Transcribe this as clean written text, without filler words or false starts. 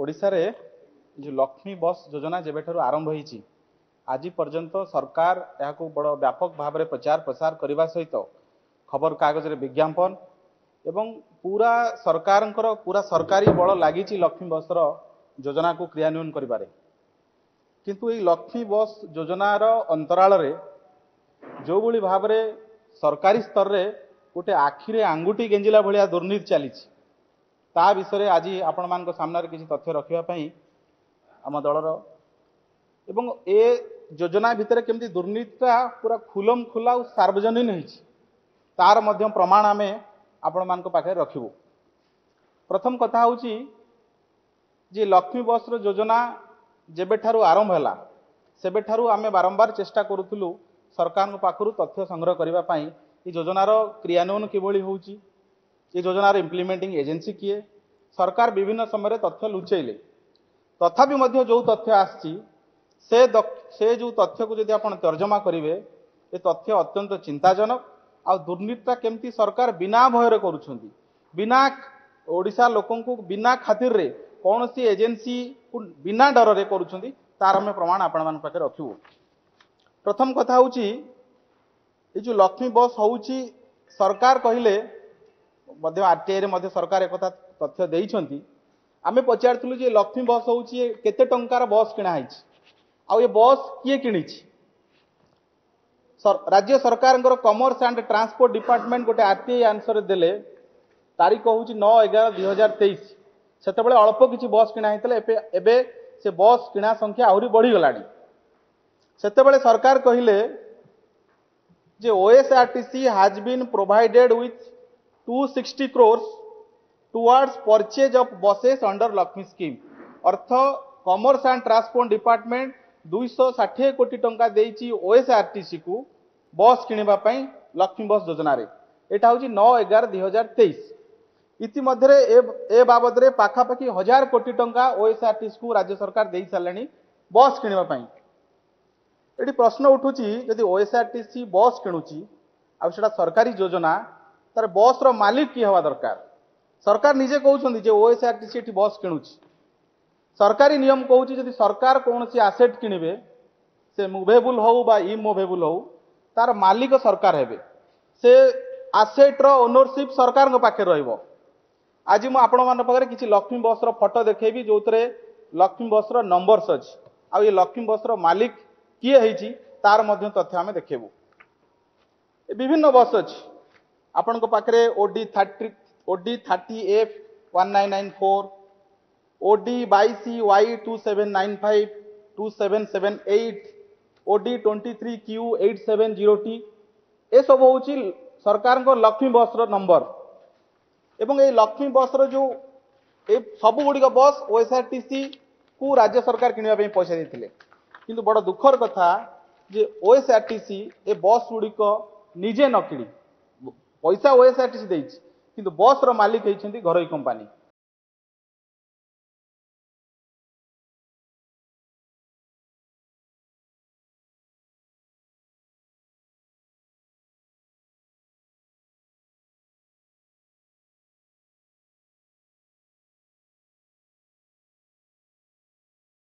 ओडिशा रे जो लक्ष्मी बस योजना जेबेठारु आरंभ होईची आज पर्यंत सरकार यहाँ बड़ व्यापक भाव में प्रचार प्रसार करने सहित खबर कागज रे विज्ञापन एवं पूरा सरकार पूरा सरकारी बल लगी लक्ष्मी बस योजना को क्रियान्वयन करिबारे किंतु ये लक्ष्मी बस योजनार अंतराल रे जो भली भाव में सरकारी स्तर रे गोटे आखिरे आंगुठी गेंजिला भलिया दुर्नीति चली ता विषय आज आपण मान सामने किसी तथ्य रखापी आम दलर एवं ए योजना भितर केमती दुर्नीतिटा पूरा खुलम खुला और सार्वजनीन होती तार मध्य प्रमाण आम आपण मान पाखे रखिबू। प्रथम कथा हूँ जे लक्ष्मी बस योजना जेबेठारु आरंभ है सेबेठारु आम बारंबार चेष्टा करूँ सरकार पाखु तथ्य संग्रह करने ये योजनार क्रियान्वयन किभली होउची ये योजनार इम्प्लीमेंटिंग एजेंसी किए सरकार विभिन्न समय तथ्य लुचेले तथापि मध्य जो तथ्य आसी से जो तथ्य को यदि आपण तर्जमा करेंगे ये तथ्य अत्यंत चिंताजनक आ दुर्नीतिटा केमती सरकार बिना भयर करुछंती बिना ओडिशा लोकन को बिना खातिर रे कौन सी एजेंसी को बिना डर रे करुछंती तार हम प्रमाण आपण मान पाखे रखिबू। प्रथम कथा होची ये जो लक्ष्मी बस होची सरकार कहले मध्य आरटीआई रे मध्य सरकार एक तथ्य देइछंती आमे पचारथुलु जे लक्ष्मी बस होची केते टंकार बस किणा हैछि आ ये बस किए किणिछि राज्य सरकार कॉमर्स एंड ट्रांसपोर्ट डिपार्टमेंट गोटे आरटीआई आंसर देले तारीख होची 9/11/2023 सेतेबेले अल्प किछि बस किणा हैतले एबे से बस किणा संख्या आहुरी बढ़ी गलानी सेतेबेले सरकार कहिले जे OSRTC has been provided with 260 crores towards purchase of buses under Lakshmi scheme अर्थ कॉमर्स एंड ट्रांसपोर्ट डिपार्टमेंट 260 कोटी टंका देइची ओएसआरटीसी को बस किनिबा पई लक्ष्मी बस योजना रे एटा होची 9/11/2023 इति मध्य ए बाबद रे पाखापाखि 1000 कोटी टंका ओएसआरटीसी को राज्य सरकार देई सारलेनी बस किनिबा पई एटी प्रश्न उठुची यदि ओएसआरटीसी बस किणुची आ सेटा सरकारी योजना तार बस रो मालिक की हवा दरकार सरकार निजे कहउछंदी जे ओएसआरटीसी एटी बस किणुची सरकारी नियम कहउची यदि सरकार कौन सी एसेट किनिबे से मूवेबल हो बा इमूवेबल हो तार मालिक सरकार हेबे से एसेट रो ओनरशिप सरकार को पाखे रहइबो। आज मु आपण मान पाखरे किछि लक्ष्मी बस रो फोटो देखेबी जोतरे लक्ष्मी बस रो नंबर्स अछि आ ये लक्ष्मी बस रो मालिक किए हेछि तार मध्य तथ्य आमे देखेबू। विभिन्न बस अछि आपण को पाखरे OD 30F1994 OD 22CY 2795 2778 OD 23Q870T ए सब होची सरकार को लक्ष्मी बस रो नंबर एवं ये लक्ष्मी बस रो जो ए सब गुडी बस ओएसआरटीसी को राज्य सरकार किनिबा पे पैसा देथिले किंतु बड़ दुखर कथा जे ओएसआरटीसी ए बस गुडी निजे न किणी पैसा ओएसआरटीसी देइछि किंतु बस रो मालिक हेइछन्ती घरोई कंपनी।